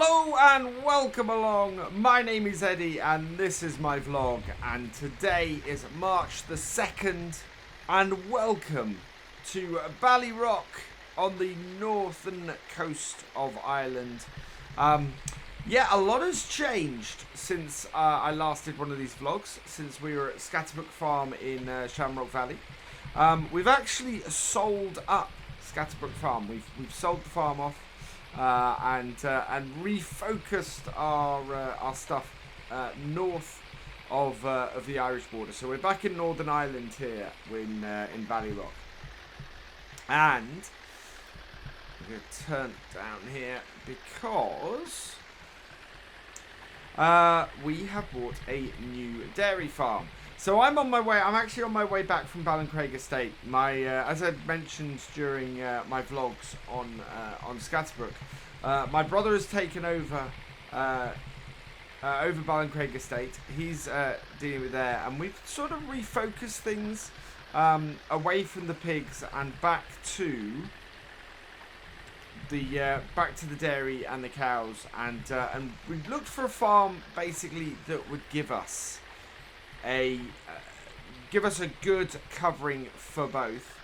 Hello and welcome along. My name is Eddie and this is my vlog, and today is March the 2nd and welcome to Ballyrock on the northern coast of Ireland. Yeah, a lot has changed since I last did one of these vlogs, since we were at Scatterbrook Farm in Shamrock Valley. We've actually sold up Scatterbrook Farm. We've sold the farm off. And refocused our stuff north of the Irish border. So we're back in Northern Ireland here in Ballyrock, and we're going to turn down here because we have bought a new dairy farm. So I'm on my way. I'm actually on my way back from Ballincraig Estate. As I mentioned during my vlogs on Scatterbrook, my brother has taken over Ballincraig Estate. He's dealing with there, and we've sort of refocused things away from the pigs and back to the dairy and the cows, and we looked for a farm basically that would give us a good covering for both,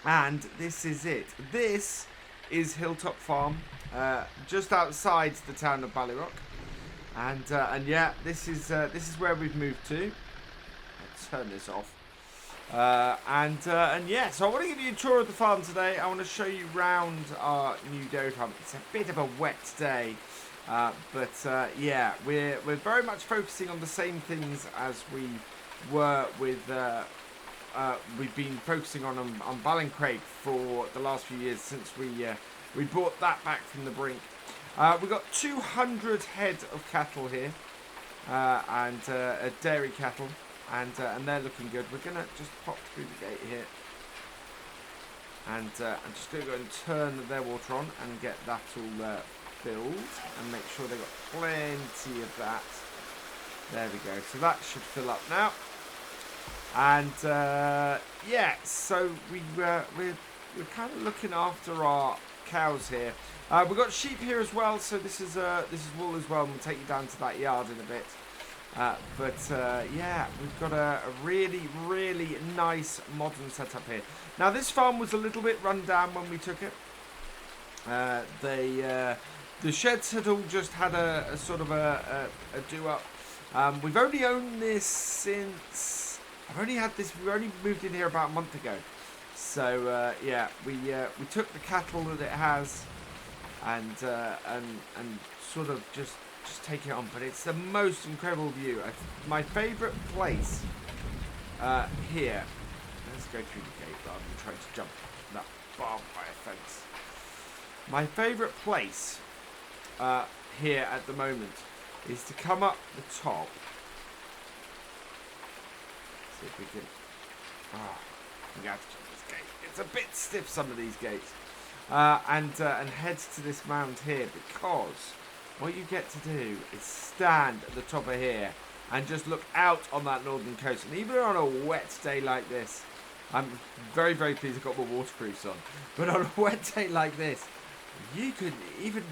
and this is it. This is Hilltop Farm, just outside the town of Ballyrock, and yeah, this is where we've moved to. Let's turn this off, and yeah, so I want to give you a tour of the farm today. I want to show you round our new dairy farm. It's a bit of a wet day. But yeah, we're very much focusing on the same things as we were with we've been focusing on Ballincraig for the last few years since we brought that back from the brink. We've got 200 head of cattle here, and dairy cattle, and they're looking good. We're gonna just pop through the gate here, and I'm just gonna go and turn their water on and get that all filled and make sure they've got plenty of that. There we go. So that should fill up now. And yeah, so we're kind of looking after our cows here. We've got sheep here as well. So this is wool as well. And we'll take you down to that yard in a bit. But yeah, we've got a really nice modern setup here. Now this farm was a little bit run down when we took it. The sheds had all just had a sort of a do-up. We've only owned this since... we only moved in here about a month ago. So, yeah, we took the cattle that it has and sort of just take it on. But it's the most incredible view. My favourite place here... Let's go through the gate rather than trying to jump that barbed wire fence. My favourite place here at the moment is to come up the top. See if we can. Oh, we have to jump this gate. It's a bit stiff, some of these gates, and head to this mound here, because what you get to do is stand at the top of here and just look out on that northern coast. And even on a wet day like this, I'm very pleased I've got my waterproofs on. But on a wet day like this, you could even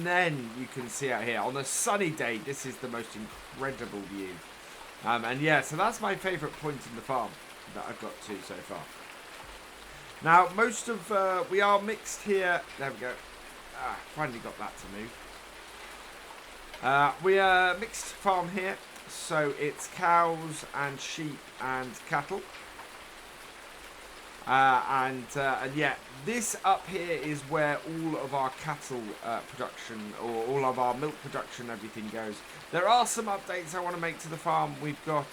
then you can see out here. On a sunny day, this is the most incredible view. And yeah, so that's my favourite point in the farm that I've got to so far. Now, most of we are mixed here. There we go. Finally got that to move. We are mixed farm here, so it's cows and sheep and cattle. And yeah, this up here is where all of our cattle production, or all of our milk production, everything goes. There are some updates I want to make to the farm. We've got,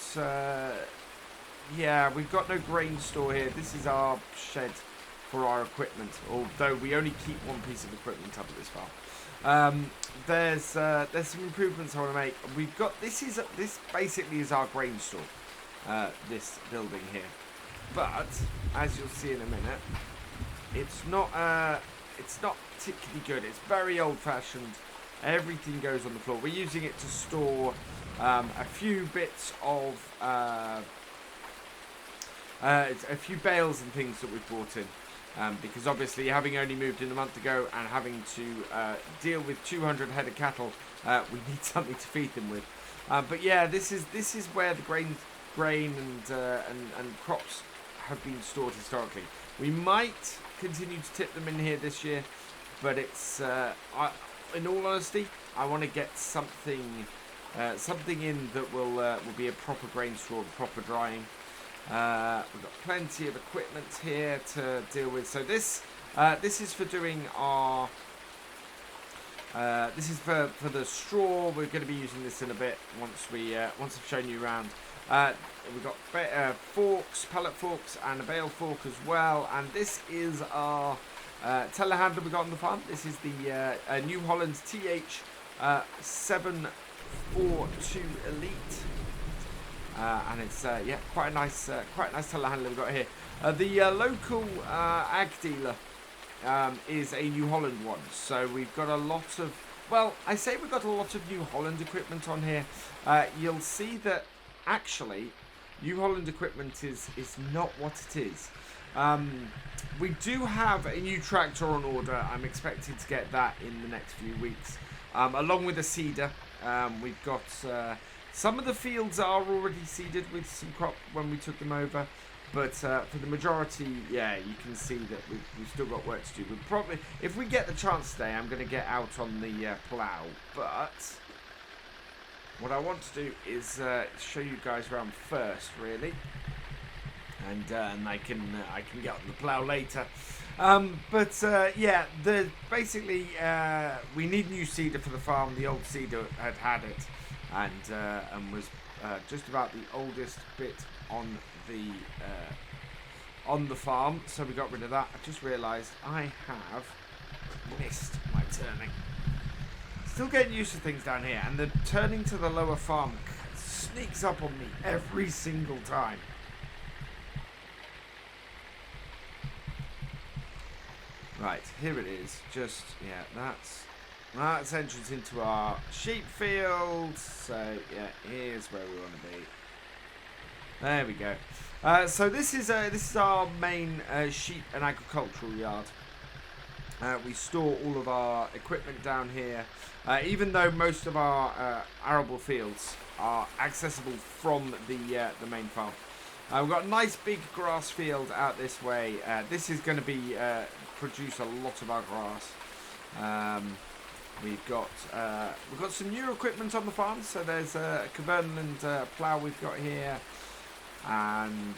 yeah, we've got no grain store here. This is our shed for our equipment, although we only keep one piece of equipment up at this farm. There's some improvements I want to make. We've got, this basically is our grain store, this building here. But as you'll see in a minute, it's not particularly good. It's very old-fashioned. Everything goes on the floor. We're using it to store a few bits of a few bales and things that we've brought in. because obviously having only moved in a month ago and having to deal with 200 head of cattle, we need something to feed them with. But yeah, this is where the grain and crops have been stored historically. We might continue to tip them in here this year, but it's in all honesty, I want to get something in that will be a proper grain store, proper drying. We've got plenty of equipment here to deal with. So this is for doing our. This is for the straw. We're going to be using this in a bit once I've shown you around. We've got forks, pellet forks, and a bale fork as well. And this is our telehandler we got on the farm. This is the New Holland TH 742 Elite. And it's quite a nice telehandler we've got here. The local ag dealer is a New Holland one, so we've got a lot of. Well, I say we've got a lot of New Holland equipment on here. You'll see that actually, New Holland equipment is not what it is. We do have a new tractor on order. I'm expecting to get that in the next few weeks, along with a seeder. We've got. Some of the fields are already seeded with some crop when we took them over, but for the majority, yeah, you can see that we've still got work to do. We'll probably, if we get the chance today, I'm going to get out on the plough, but what I want to do is show you guys around first, really, and I can get on the plough later. Yeah, basically we need new seeder for the farm. The old seeder had it. And was just about the oldest bit on the farm, so we got rid of that. I just realised I have missed my turning. Still getting used to things down here, and the turning to the lower farm sneaks up on me every single time. Right, here it is. Just that's entrance into our sheep field. So yeah, here's where we want to be. There we go. So this is our main sheep and agricultural yard. We store all of our equipment down here, even though most of our arable fields are accessible from the main farm. We've got a nice big grass field out this way. This is going to be produce a lot of our grass. We've got some new equipment on the farm. So there's a Cumberland plough we've got here, and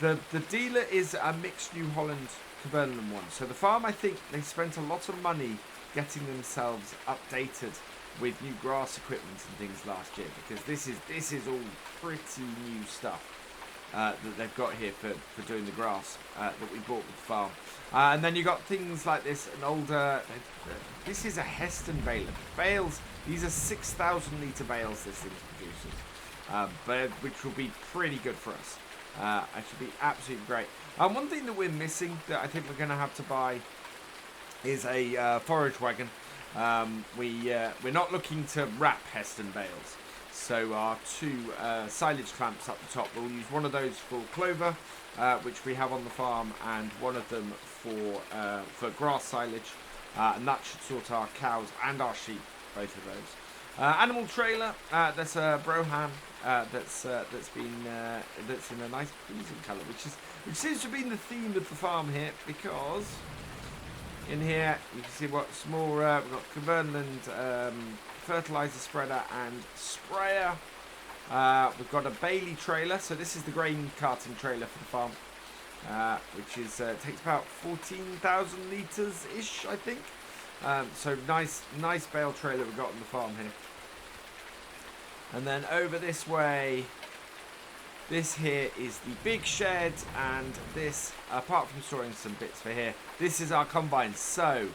the dealer is a mixed New Holland Cumberland one. So the farm, I think they spent a lot of money getting themselves updated with new grass equipment and things last year, because this is all pretty new stuff that they've got here for doing the grass that we bought with the farm. And then you got things like this, an older. This is a Heston baler. Bales. These are 6,000 litre bales this thing produces, but which will be pretty good for us. It should be absolutely great. One thing that we're missing that I think we're going to have to buy is a forage wagon. We're not looking to wrap Heston bales. So our two silage clamps up the top, we'll use one of those for clover, which we have on the farm, and one of them for grass silage, and that should sort our cows and our sheep, both of those. Animal trailer, that's a Broham that's in a nice crimson colour, which seems to have been the theme of the farm here, because in here you can see what's more. We've got Cumberland fertilizer spreader and sprayer. We've got a Bailey trailer, so this is the grain carting trailer for the farm, which is takes about 14,000 litres ish, I think. So nice bale trailer we've got on the farm here. And then over this way, this here is the big shed, and this, apart from storing some bits for here, this is our combine. So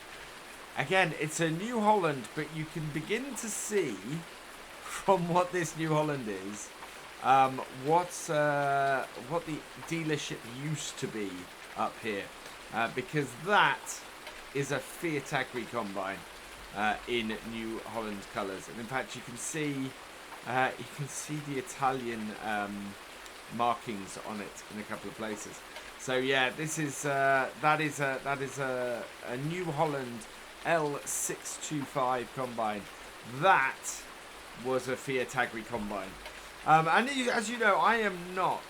again, it's a New Holland, but you can begin to see from what this New Holland is, what the dealership used to be up here, because that is a Fiat Agri combine in New Holland colours, and in fact you can see the Italian markings on it in a couple of places. So yeah, this is that is a New Holland L625 combine. That was a Fiat Agri combine. And as you know, I am not.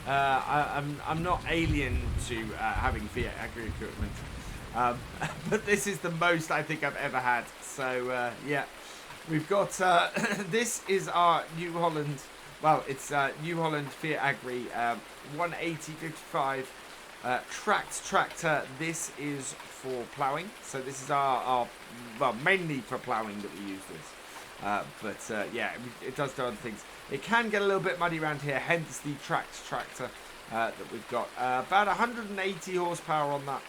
I'm not alien to having Fiat Agri equipment. But this is the most I think I've ever had. So yeah, we've got this is our New Holland. Well, it's New Holland Fiat Agri 180/55 tracked tractor. This is for ploughing. So this is our well, mainly for ploughing that we use this. But yeah, it does do other things. It can get a little bit muddy around here, hence the tracked tractor that we've got. About 180 horsepower on that.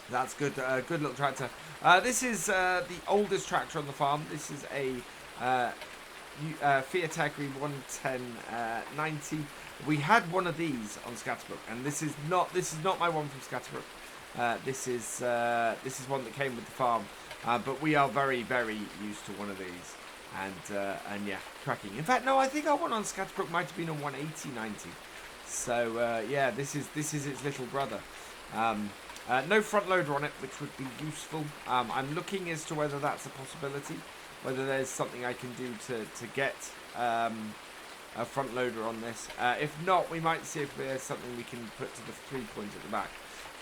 That's good. Good little tractor. This is the oldest tractor on the farm. This is a Fiat Agri 110/90. We had one of these on Scatterbrook, and this is not my one from Scatterbrook. This is one that came with the farm, but we are very, very used to one of these, and yeah, cracking. In fact, no, I think our one on Scatterbrook might have been a 180/90. So yeah, this is its little brother. No front loader on it, which would be useful. I'm looking as to whether that's a possibility, whether there's something I can do to get a front loader on this. If not, we might see if there's something we can put to the 3-point at the back.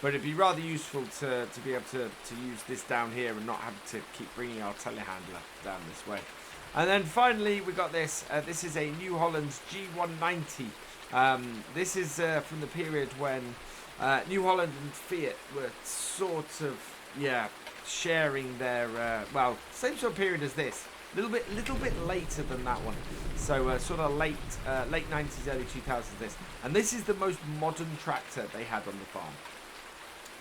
But it'd be rather useful to be able to use this down here and not have to keep bringing our telehandler down this way. And then finally, we got this. This is a New Holland G190. This is from the period when New Holland and Fiat were sort of, yeah, sharing their, well, same sort of period as this. Little bit later than that one. So sort of late 90s, early 2000s this. And this is the most modern tractor they had on the farm.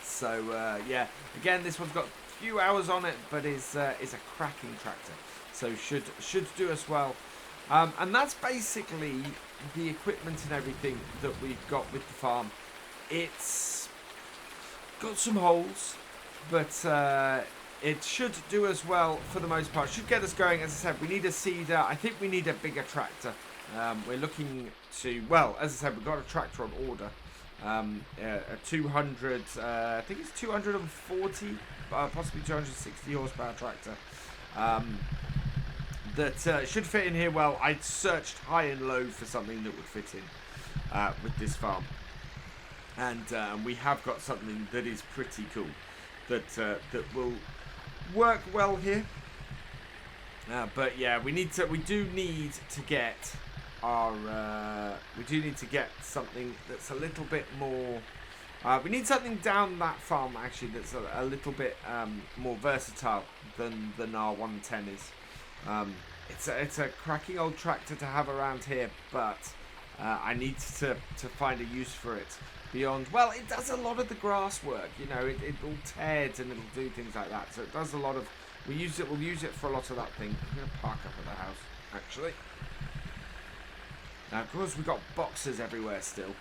So yeah, again, this one's got a few hours on it, but is a cracking tractor. So should do us well. And that's basically the equipment and everything that we've got with the farm. It's got some holes, but it should do us well for the most part. Should get us going. As I said, we need a seeder. I think we need a bigger tractor. We're looking to, well, as I said, we've got a tractor on order. A 200, I think it's 240, possibly 260 horsepower tractor. That should fit in here well. I searched high and low for something that would fit in with this farm. And we have got something that is pretty cool, that will work well here. But yeah, we do need to get our something that's a little bit more. We need something down that farm actually that's a little bit more versatile than our 110 is. It's a cracking old tractor to have around here, but I need to find a use for it. Beyond, well, it does a lot of the grass work, you know, it'll tear and it'll do things like that. So it does a lot of, we'll use it for a lot of that thing. I'm going to park up at the house, actually. Now, of course, we've got boxes everywhere still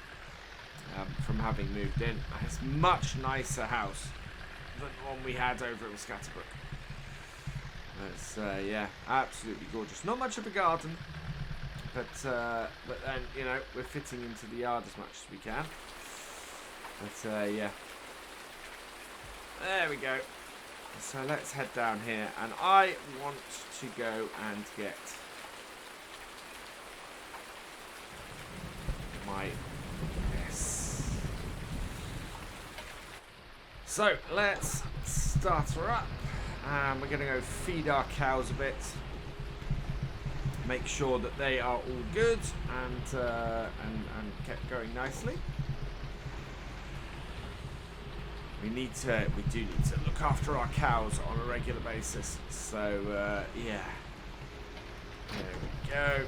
from having moved in. It's a much nicer house than the one we had over at Scatterbrook. It's, yeah, absolutely gorgeous. Not much of a garden, but then, you know, we're fitting into the yard as much as we can. But yeah, there we go. So let's head down here, and I want to go and get my So let's start her up, and we're going to go feed our cows a bit, make sure that they are all good and kept going nicely. We do need to look after our cows on a regular basis. So yeah, there we go.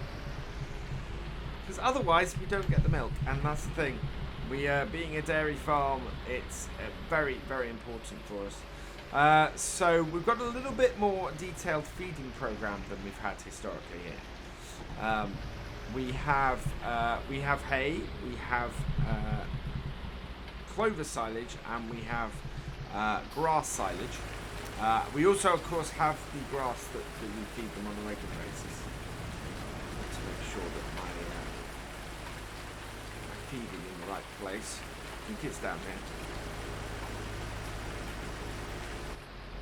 Because otherwise we don't get the milk, and that's the thing. We being a dairy farm, it's very, very important for us. So we've got a little bit more detailed feeding program than we've had historically here. We have hay, we have clover silage, and we have grass silage. We also, of course, have the grass that we feed them on a regular basis. To make sure that my feeding in the right place. I think it's down here.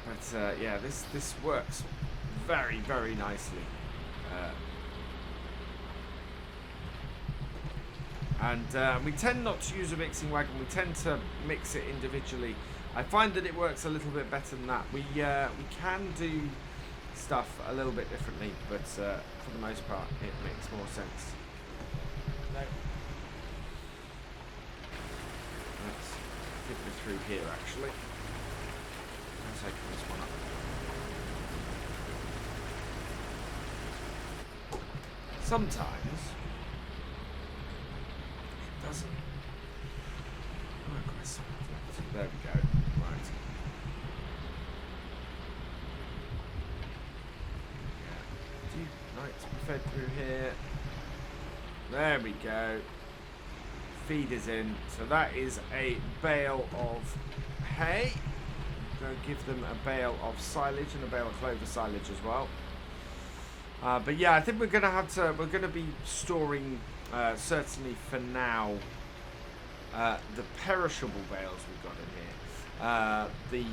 But yeah, this works very, very nicely. And we tend not to use a mixing wagon. We tend to mix it individually. I find that it works a little bit better than that. We can do stuff a little bit differently, but for the most part, it makes more sense. No. Let's filter through here, actually. Let's open this one up. Sometimes it doesn't. Oh, Christ. There we go. Right. Right, fed through here. There we go. Feed is in. So that is a bale of hay. Go give them a bale of silage and a bale of clover silage as well. But yeah, I think we're gonna have to. We're gonna be storing certainly for now the perishable bales we've got in here.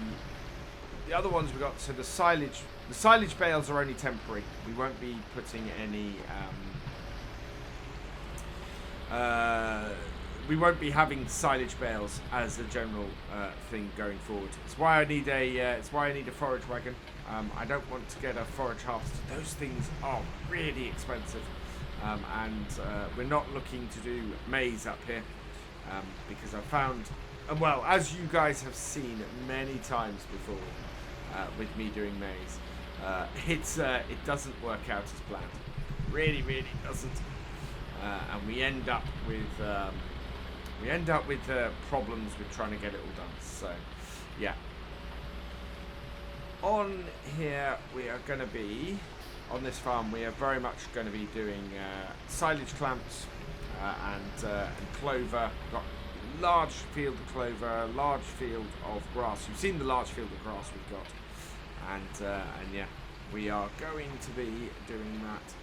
The other ones we got. So the silage bales are only temporary. We won't be putting any. We won't be having silage bales as a general thing going forward. It's why I need a forage wagon. I don't want to get a forage harvester. Those things are really expensive, and we're not looking to do maize up here because I found, well, as you guys have seen many times before with me doing maize, it doesn't work out as planned. Really, really doesn't, and we end up with problems with trying to get it all done. So, yeah. On here, we are going to be, on this farm, we are very much going to be doing silage clamps and clover. We've got a large field of clover, large field of grass. You've seen the large field of grass we've got. And yeah, we are going to be doing that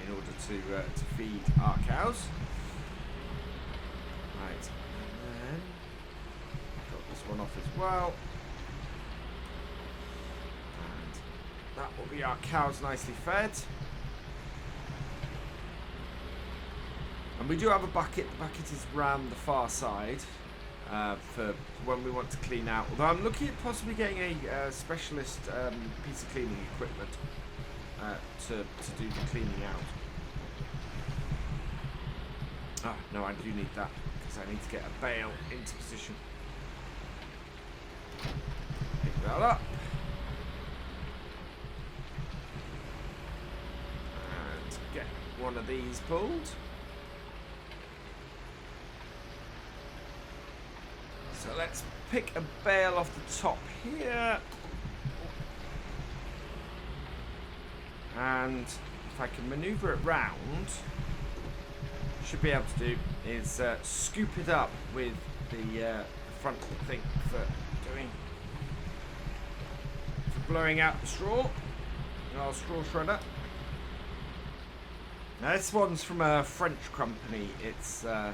in order to feed our cows. Right, and then got this one off as well. And that will be our cows nicely fed. And we do have a bucket. The bucket is round the far side for when we want to clean out. Although I'm looking at possibly getting a specialist piece of cleaning equipment to do the cleaning out. Oh, no, I do need that. I need to get a bale into position. Pick that up. And get one of these pulled. So let's pick a bale off the top here. And if I can maneuver it round, should be able to do is scoop it up with the front thing for blowing out the straw. Our straw shredder. Now this one's from a French company. It's a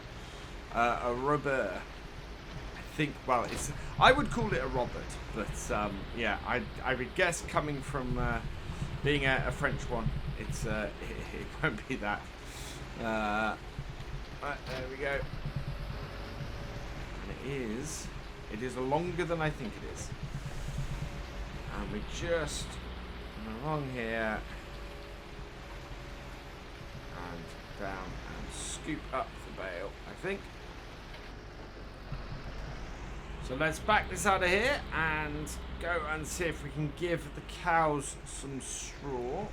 Robert. I think. Well, I would call it a Robert, but yeah, I would guess coming from being a French one, it won't be that. Right, there we go. And it is longer than I think it is. And we just along here and down and scoop up the bale, I think. So let's back this out of here and go and see if we can give the cows some straw.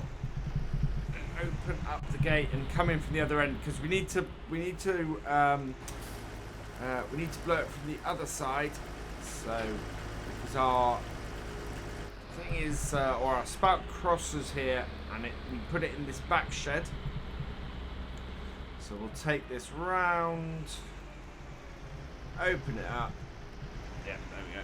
Open up the gate and come in from the other end because we need to blow it from the other side. So because our thing is or our spout crosses here and we put it in this back shed. So we'll take this round, open it up. Yeah, there we go.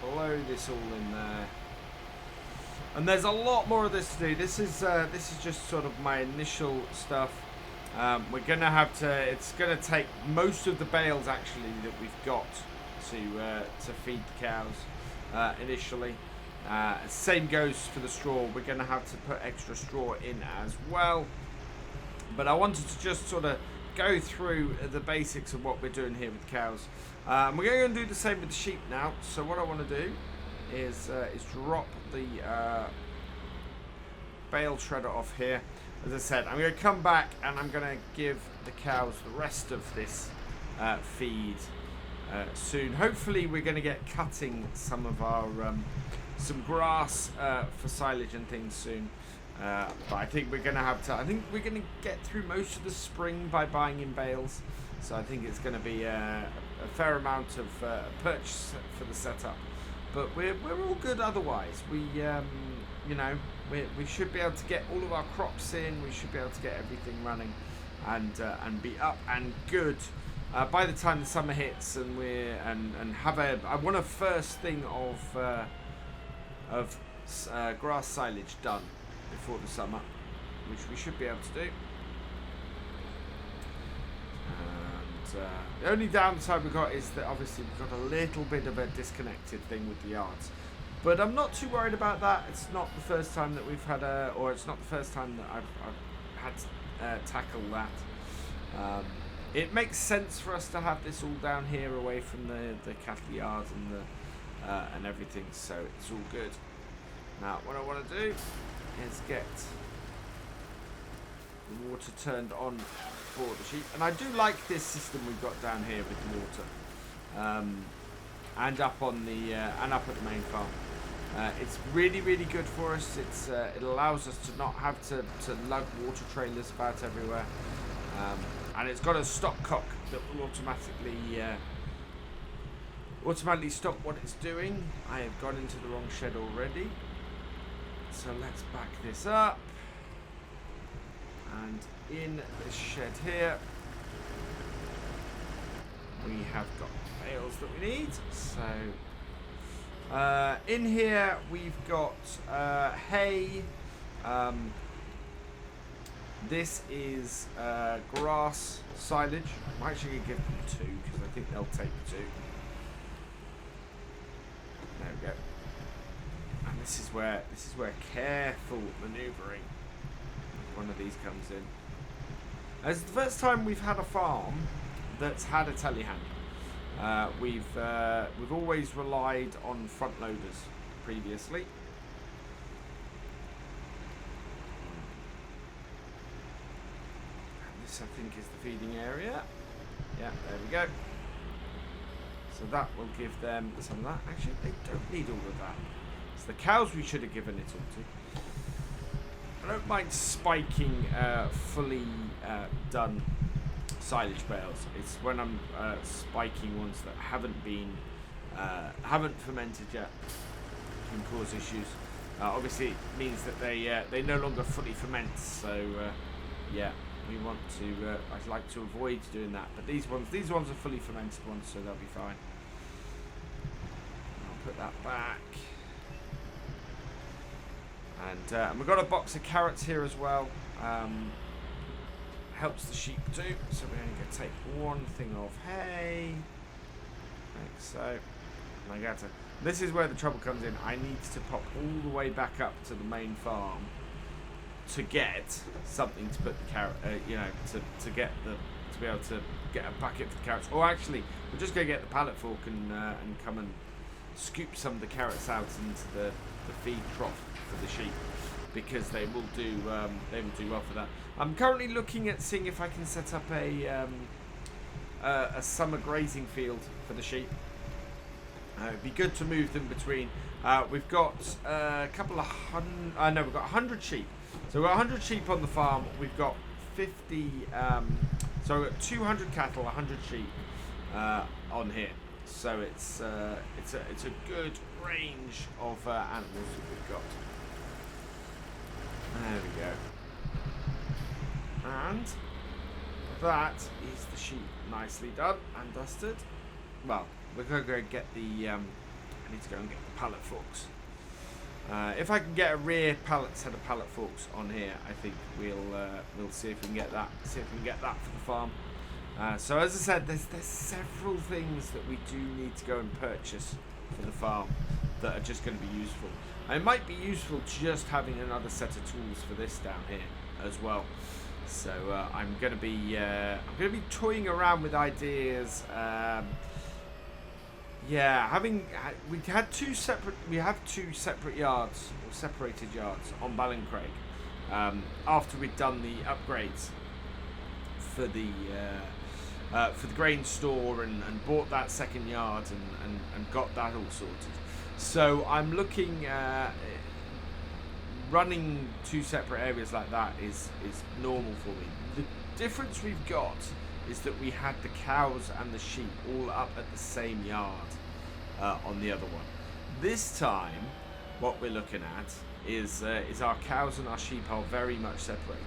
Blow this all in there. And there's a lot more of this to do. This is just sort of my initial stuff. We're gonna have to. It's gonna take most of the bales actually that we've got to feed the cows initially. Same goes for the straw. We're gonna have to put extra straw in as well. But I wanted to just sort of go through the basics of what we're doing here with the cows. We're going to do the same with the sheep now. So what I want to do is drop the bale shredder off here. As I said, I'm going to come back and I'm going to give the cows the rest of this feed soon. Hopefully we're going to get cutting some of our some grass for silage and things soon. But I think we're going to have to. I think we're going to get through most of the spring by buying in bales. So I think it's going to be a fair amount of purchase for the setup. But we're all good otherwise. We you know, we should be able to get all of our crops in. We should be able to get everything running and be up and good by the time the summer hits, and have I want a first thing of grass silage done before the summer, which we should be able to do. And the only downside we've got is that obviously we've got a little bit of a disconnected thing with the yards. But I'm not too worried about that. It's not the first time that we've had it's not the first time that I've had to tackle that. It makes sense for us to have this all down here away from the cattle yard and everything, so it's all good. Now what I want to do is get the water turned on for the sheep, and I do like this system we've got down here with the water, and up on the and up at the main farm. It's really good for us. It allows us to not have to lug water trailers about everywhere, and it's got a stopcock that will automatically stop what it's doing. I have gone into the wrong shed already, so let's back this up. And in this shed here, we have got bales that we need. So in here we've got hay. This is grass silage. I'm actually going to give them 2 because I think they'll take 2. There we go. And this is where careful manoeuvring one of these comes in. It's the first time we've had a farm that's had a telehandler. We've always relied on front loaders previously. And this, I think, is the feeding area. Yeah, there we go. So that will give them some of that. Actually, they don't need all of that. It's the cows we should have given it all to. I don't mind spiking fully done silage bales. It's when I'm spiking ones that haven't been haven't fermented yet can cause issues. Obviously, it means that they no longer fully ferment. So yeah, we want to. I'd like to avoid doing that. But these ones are fully fermented ones, so they'll be fine. I'll put that back. And we've got a box of carrots here as well. Helps the sheep too. So we're only going to take one thing of hay, like so. This is where the trouble comes in. I need to pop all the way back up to the main farm to get something to put the carrot. You know, to be able to get a bucket for carrots. Or actually, we're just going to get the pallet fork and come and scoop some of the carrots out into the feed trough for the sheep, because they will do well for that. I'm currently looking at seeing if I can set up a summer grazing field for the sheep. It'd be good to move them between. We've got a couple of hundred. No, we've got 100 sheep. So we've got 100 sheep on the farm. We've got 50. So we've got 200 cattle, 100 sheep on here. So it's a good range of animals that we've got. There we go. And that is the sheep nicely done and dusted. Well, we're going to go get the. I need to go and get the pallet forks. If I can get a rear set of pallet forks on here, I think we'll see if we can get that. See if we can get that for the farm. So as I said, there's several things that we do need to go and purchase for the farm that are just going to be useful. And it might be useful just having another set of tools for this down here as well. So I'm going to be toying around with ideas. Yeah, we have two separate yards, or separated yards on Ballyrock. After we'd done the upgrades for the grain store and bought that second yard and got that all sorted. So I'm looking running two separate areas like that is normal for me. The difference we've got is that we had the cows and the sheep all up at the same yard on the other one. This time, what we're looking at is our cows and our sheep are very much separated.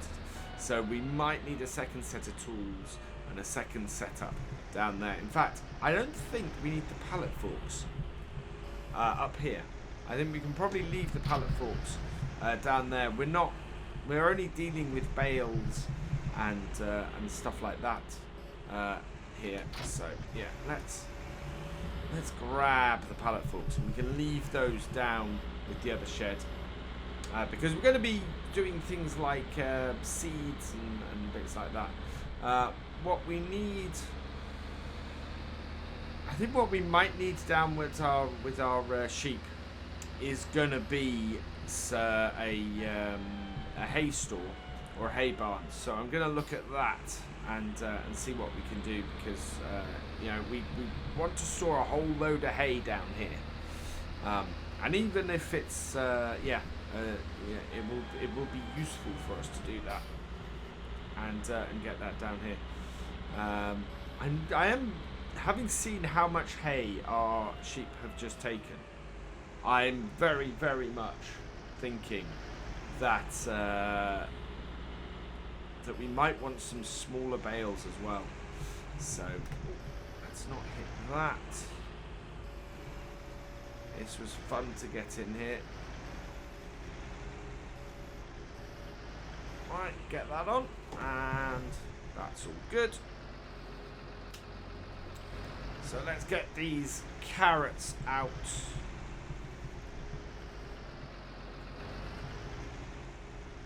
So we might need a second set of tools and a second setup down there. In fact, I don't think we need the pallet forks up here. I think we can probably leave the pallet forks down there. We're only dealing with bales and stuff like that here. So yeah, let's grab the pallet forks and we can leave those down with the other shed because we're going to be doing things like seeds and bits like that. What we need, I think what we might need down with our sheep is going to be a hay store or a hay barn. So I'm going to look at that and see what we can do because you know we want to store a whole load of hay down here, and even if it's it will be useful for us to do that and get that down here. I am, having seen how much hay our sheep have just taken, I'm very, very much thinking that that we might want some smaller bales as well. So let's not hit that. This was fun to get in here. Right, get that on, and that's all good. So let's get these carrots out.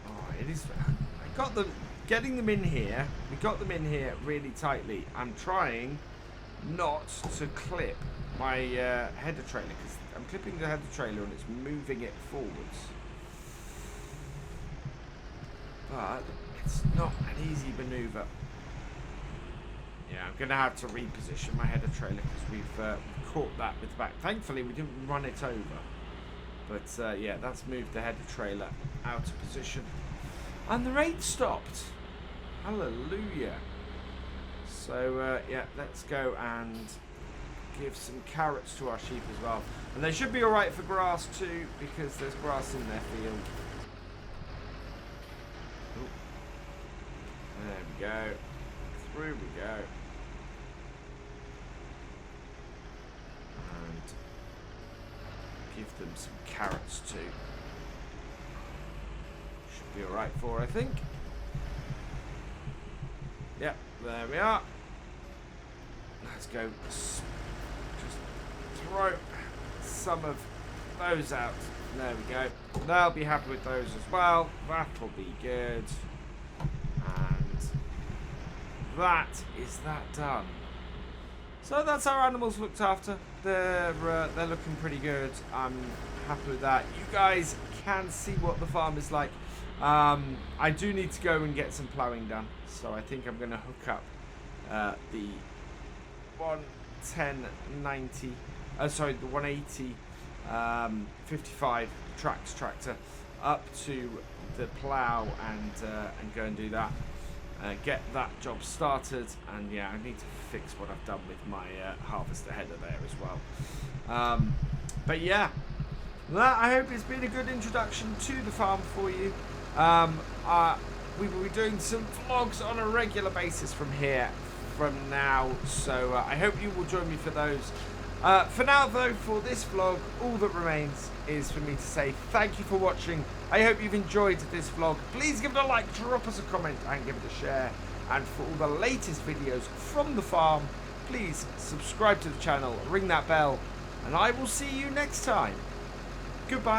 Oh, it is. I got them. Getting them in here. We got them in here really tightly. I'm trying not to clip my header trailer because I'm clipping the header trailer and it's moving it forwards. But it's not an easy maneuver. Yeah, I'm going to have to reposition my header trailer because we've caught that with the back. Thankfully, we didn't run it over. But yeah, that's moved the header trailer out of position. And the rain stopped. Hallelujah. So, yeah, let's go and give some carrots to our sheep as well. And they should be alright for grass too, because there's grass in their field. Ooh. There we go. Through we go. And give them some carrots too. Should be alright for, I think. Yep, there we are. Let's go. Just throw some of those out. There we go. They'll be happy with those as well. That'll be good. And that is that done. So that's our animals looked after. They're looking pretty good. I'm happy with that. You guys can see what the farm is like. I do need to go and get some ploughing done, so I think I'm going to hook up the 110/90, sorry, the 180 55 tractor up to the plough and go and do that. Get that job started, and yeah, I need to fix what I've done with my harvester header there as well. But yeah, that, I hope it's been a good introduction to the farm for you. We will be doing some vlogs on a regular basis from here from now, so I hope you will join me for those. For now, though, for this vlog, all that remains is for me to say thank you for watching. I hope you've enjoyed this vlog. Please give it a like, drop us a comment, and give it a share. And for all the latest videos from the farm, please subscribe to the channel, ring that bell, and I will see you next time. Goodbye.